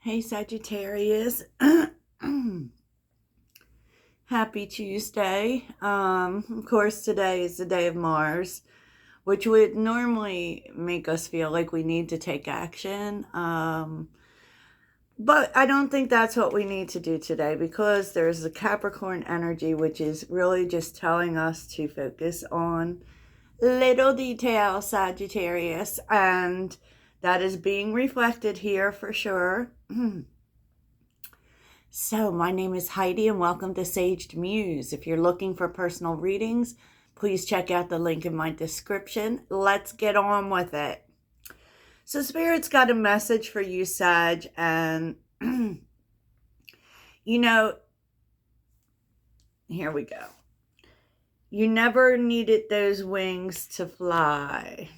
Hey Sagittarius. Happy Tuesday. Of course, today is the day of Mars, which would normally make us feel like we need to take action. But I don't think that's what we need to do today because there's the Capricorn energy, which is really just telling us to focus on little details, Sagittarius, and that is being reflected here for sure. So, my name is Heidi and welcome to Saged Muse. If you're looking for personal readings, please check out the link in my description. Let's get on with it. So, Spirit's got a message for you, Sag, and here we go. You never needed those wings to fly,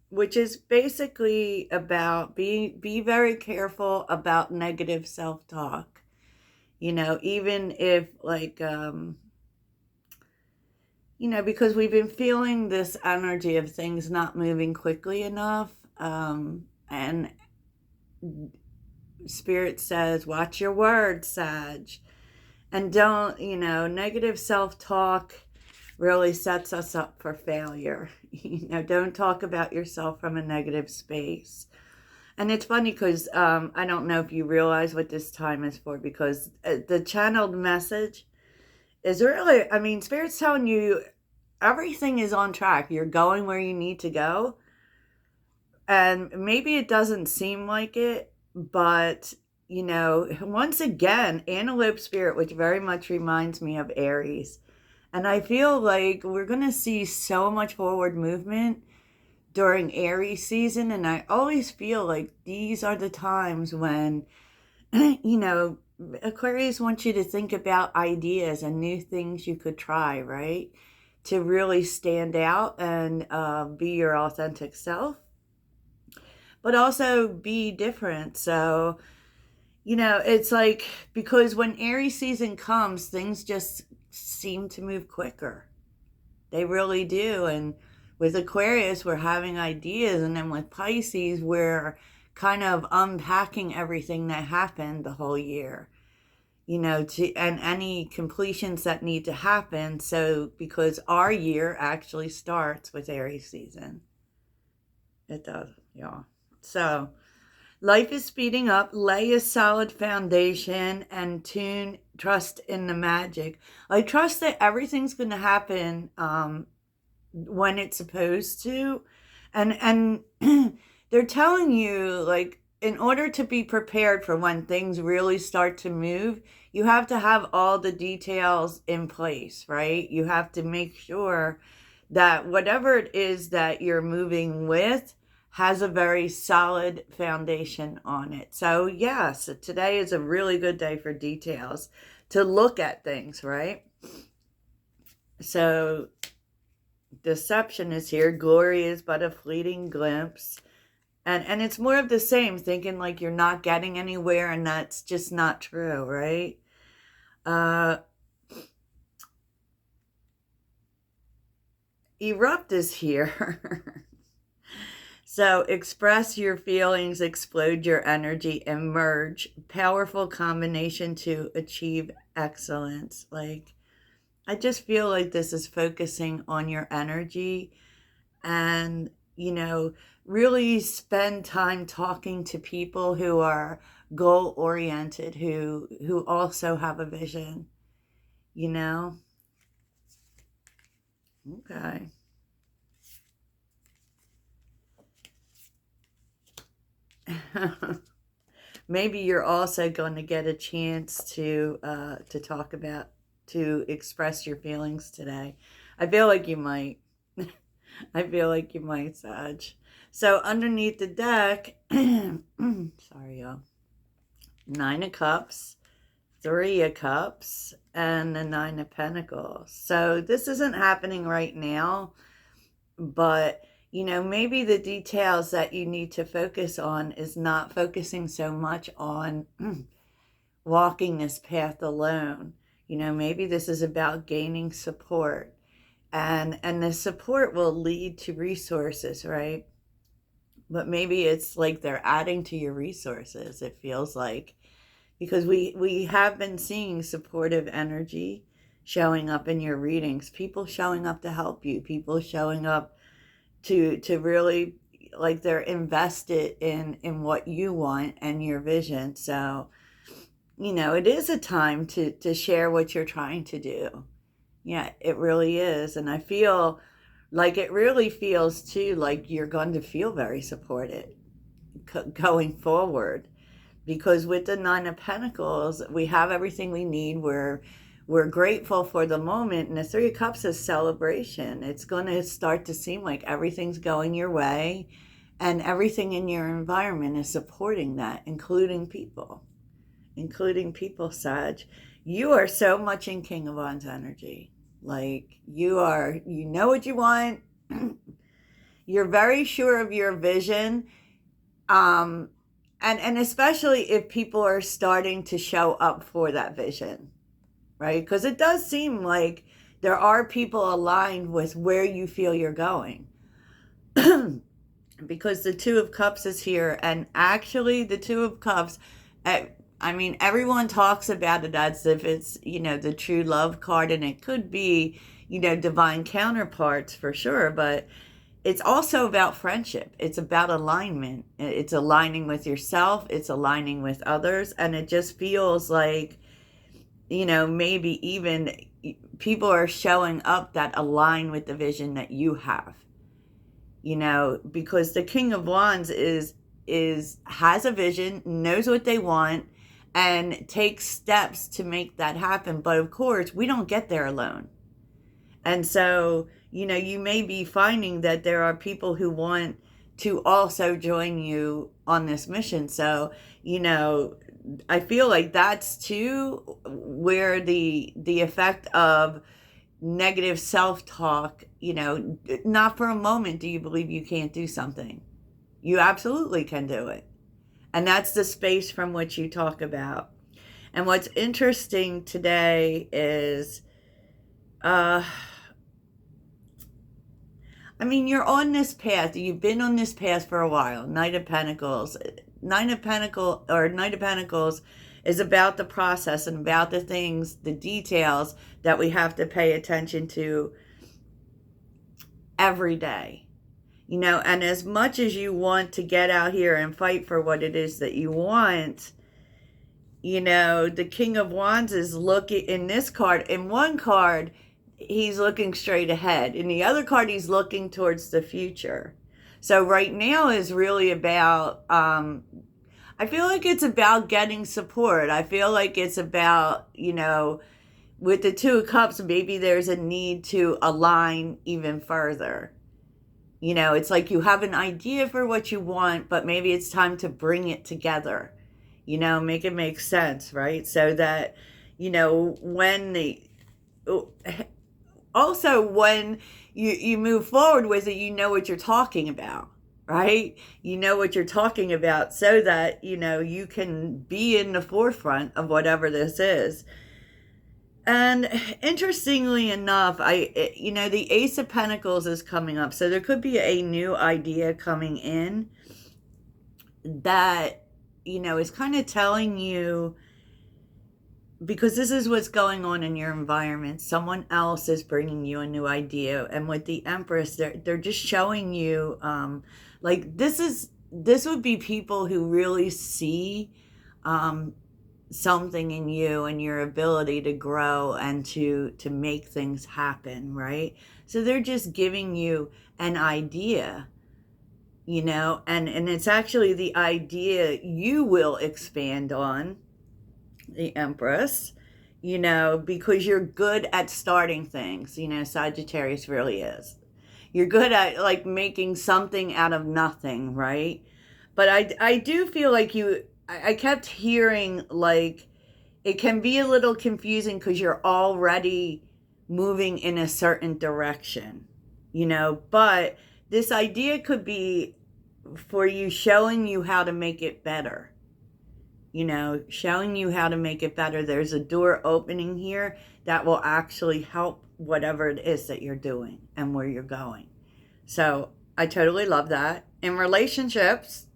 which is basically about be very careful about negative self-talk. Even if because we've been feeling this energy of things not moving quickly enough. And Spirit says, watch your words, Sag. And don't, negative self-talk really sets us up for failure. Don't talk about yourself from a negative space. And it's funny because I don't know if you realize what this time is for, because the channeled message is really, Spirit's telling you everything is on track. You're going where you need to go. And maybe it doesn't seem like it, but, once again, Antelope Spirit, which very much reminds me of Aries. And I feel like we're going to see so much forward movement during Aries season, and I always feel like these are the times when, Aquarius wants you to think about ideas and new things you could try, right? To really stand out and be your authentic self, but also be different. So, it's like, because when Aries season comes, things just seem to move quicker. They really do. And with Aquarius, we're having ideas. And then with Pisces, we're kind of unpacking everything that happened the whole year, and any completions that need to happen. So, because our year actually starts with Aries season. It does, yeah. So, life is speeding up. Lay a solid foundation and trust in the magic. I trust that everything's going to happen when it's supposed to. And they're telling you, like, in order to be prepared for when things really start to move, you have to have all the details in place, right? You have to make sure that whatever it is that you're moving with has a very solid foundation on it. So yes, today is a really good day for details to look at things, right? So deception is here. Glory is but a fleeting glimpse. And it's more of the same, thinking like you're not getting anywhere, and that's just not true, right? Erupt is here. So express your feelings, explode your energy, emerge. Powerful combination to achieve excellence. Like, I just feel like this is focusing on your energy and, really spend time talking to people who are goal-oriented, who also have a vision, Okay. Maybe you're also going to get a chance to talk about, to express your feelings today. I feel like you might. I feel like you might, Sag. So underneath the deck, sorry, y'all. 9 of Cups, 3 of Cups, and the 9 of Pentacles. So this isn't happening right now, but maybe the details that you need to focus on is not focusing so much on walking this path alone. Maybe this is about gaining support, and the support will lead to resources, right? but maybe it's like they're adding to your resources, it feels like, because we have been seeing supportive energy showing up in your readings, people showing up to help you, people showing up to really, like, they're invested in what you want and your vision. So, it is a time to share what you're trying to do. Yeah, it really is. And I feel like it really feels too like you're going to feel very supported going forward, because with the Nine of Pentacles, we have everything we need. We're grateful for the moment, and the Three of Cups is celebration. It's going to start to seem like everything's going your way, and everything in your environment is supporting that, including people. Sag. You are so much in King of Wands energy. Like, you know what you want. You're very sure of your vision. And especially if people are starting to show up for that vision, right? Because it does seem like there are people aligned with where you feel you're going. Because the Two of Cups is here, and actually the Two of Cups, I mean, everyone talks about it as if it's, the true love card, and it could be, divine counterparts for sure, but it's also about friendship. It's about alignment. It's aligning with yourself. It's aligning with others. And it just feels like, maybe even people are showing up that align with the vision that you have. Because the King of Wands has a vision, knows what they want, and takes steps to make that happen. But of course, we don't get there alone. And so, you may be finding that there are people who want to also join you on this mission. So, I feel like that's too where the effect of negative self-talk, not for a moment do you believe you can't do something. You absolutely can do it. And that's the space from which you talk about. And what's interesting today is, you're on this path. You've been on this path for a while. Knight of Pentacles is about the process and about the things, the details that we have to pay attention to every day. And as much as you want to get out here and fight for what it is that you want, the King of Wands is looking in this card. In one card, he's looking straight ahead. In the other card, he's looking towards the future. So right now is really about, I feel like it's about getting support. I feel like it's about, with the Two of Cups, maybe there's a need to align even further. It's like you have an idea for what you want, but maybe it's time to bring it together, make it make sense, right? So that, when you move forward with it, you know what you're talking about, right? You know what you're talking about, so that, you can be in the forefront of whatever this is. And interestingly enough, the Ace of Pentacles is coming up. So there could be a new idea coming in that, is kind of telling you, because this is what's going on in your environment. Someone else is bringing you a new idea. And with the Empress, they're just showing you, like, this would be people who really see something in you and your ability to grow and to make things happen, right? So they're just giving you an idea, and it's actually the idea you will expand on, the Empress, because you're good at starting things. Sagittarius really is. You're good at, like, making something out of nothing, right? But I do feel like I kept hearing, like, it can be a little confusing because you're already moving in a certain direction, but this idea could be for you, showing you how to make it better, showing you how to make it better. There's a door opening here that will actually help whatever it is that you're doing and where you're going. So I totally love that. In relationships,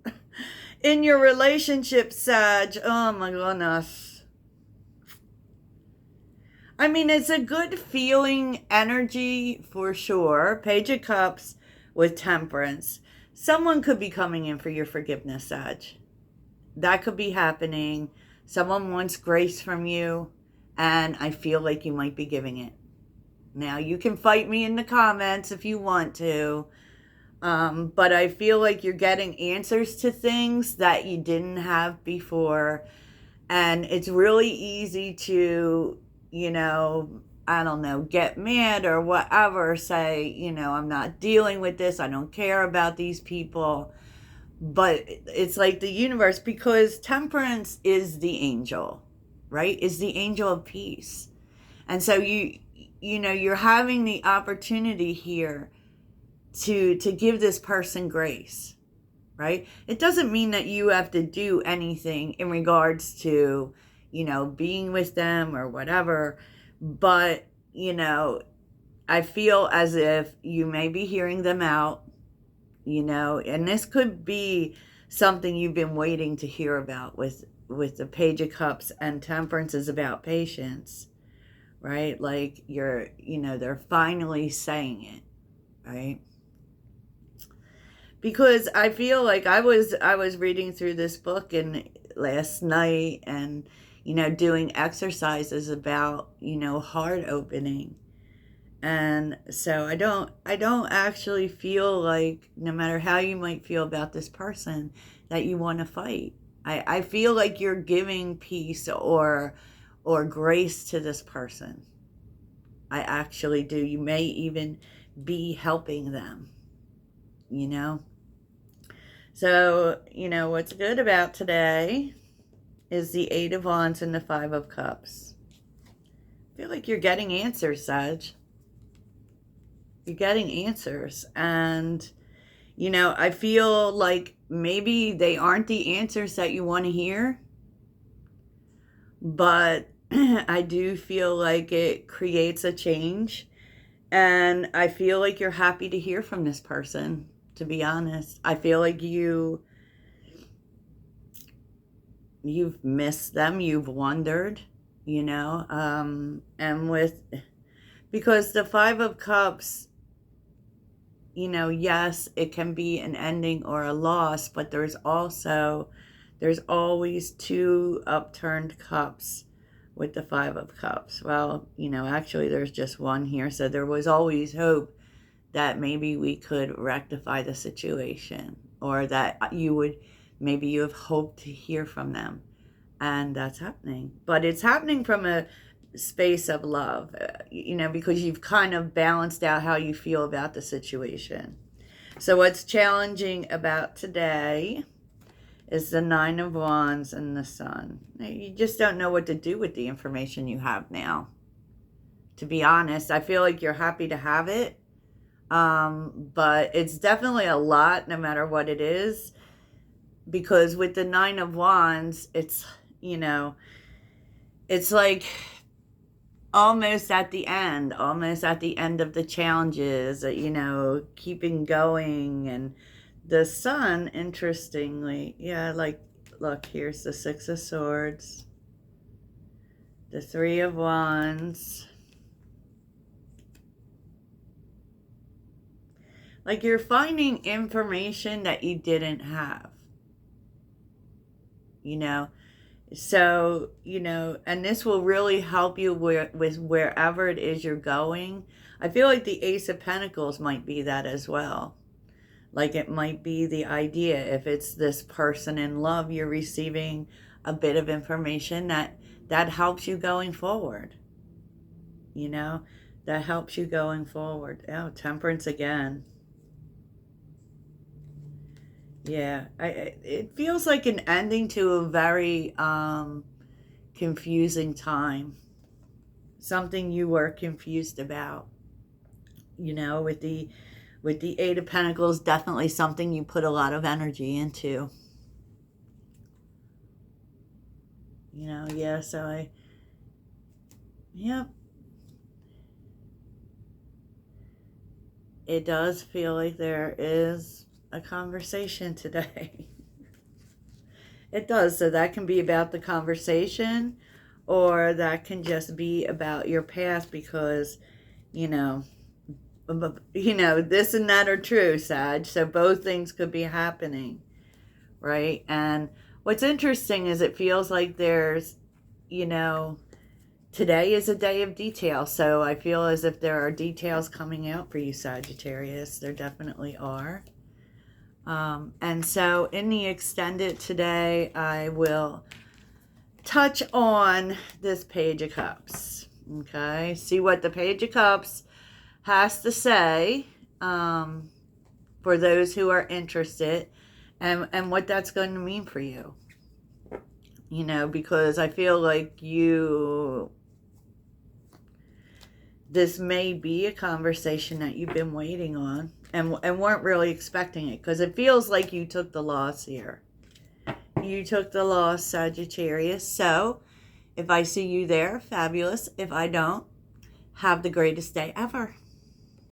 in your relationship, Sag, oh my goodness. I mean, it's a good feeling energy for sure. Page of Cups with Temperance. Someone could be coming in for your forgiveness, Sag. That could be happening. Someone wants grace from you, and I feel like you might be giving it. Now, you can fight me in the comments if you want to, but I feel like you're getting answers to things that you didn't have before, and it's really easy to, I don't know, get mad or whatever, say, I'm not dealing with this, I don't care about these people. But it's like the universe, because Temperance is the angel, right? Is the angel of peace. And so you're having the opportunity here to give this person grace, right? It doesn't mean that you have to do anything in regards to, being with them or whatever. But, I feel as if you may be hearing them out, and this could be something you've been waiting to hear about with the Page of Cups, and Temperance is about patience, right? Like they're finally saying it, right? Because I feel like I was reading through this book and last night, and doing exercises about heart opening. And so I don't actually feel like, no matter how you might feel about this person, that you want to fight. I feel like you're giving peace or grace to this person. I actually do. You may even be helping them, So, what's good about today is the 8 of Wands and the 5 of Cups. I feel like you're getting answers, Sag. You're getting answers, and I feel like maybe they aren't the answers that you want to hear, but I do feel like it creates a change, and I feel like you're happy to hear from this person, to be honest. I feel like you've missed them, you've wondered, and because the 5 of Cups, yes, it can be an ending or a loss, but there's always 2 upturned cups with the 5 of Cups. Well, actually there's just one here. So there was always hope that maybe we could rectify the situation, or that maybe you have hoped to hear from them. And that's happening. But it's happening from a space of love, because you've kind of balanced out how you feel about the situation. So what's challenging about today is the 9 of Wands and the Sun. You just don't know what to do with the information you have now. To be honest, I feel like you're happy to have it, but it's definitely a lot, no matter what it is, because with the 9 of Wands, it's it's like almost at the end of the challenges, keeping going. And the Sun, interestingly, look, here's the 6 of Swords, the 3 of Wands. Like, you're finding information that you didn't have, So, and this will really help you with wherever it is you're going. I feel like the Ace of Pentacles might be that as well. Like, it might be the idea, if it's this person in love, you're receiving a bit of information that helps you going forward. That helps you going forward. Oh, Temperance again. Yeah, it feels like an ending to a very confusing time. Something you were confused about. With the 8 of Pentacles, definitely something you put a lot of energy into. Yeah, so yep. it does feel like there is a conversation today. It does. So that can be about the conversation, or that can just be about your past, because, you know, this and that are true, Sag. So both things could be happening, right? And what's interesting is it feels like there's, today is a day of detail. So I feel as if there are details coming out for you, Sagittarius. There definitely are. And so in the extended today, I will touch on this Page of Cups. Okay, see what the Page of Cups has to say for those who are interested, and what that's going to mean for you. Because I feel like this may be a conversation that you've been waiting on and weren't really expecting it, because it feels like you took the loss here. You took the loss, Sagittarius. So if I see you there, fabulous. If I don't, have the greatest day ever.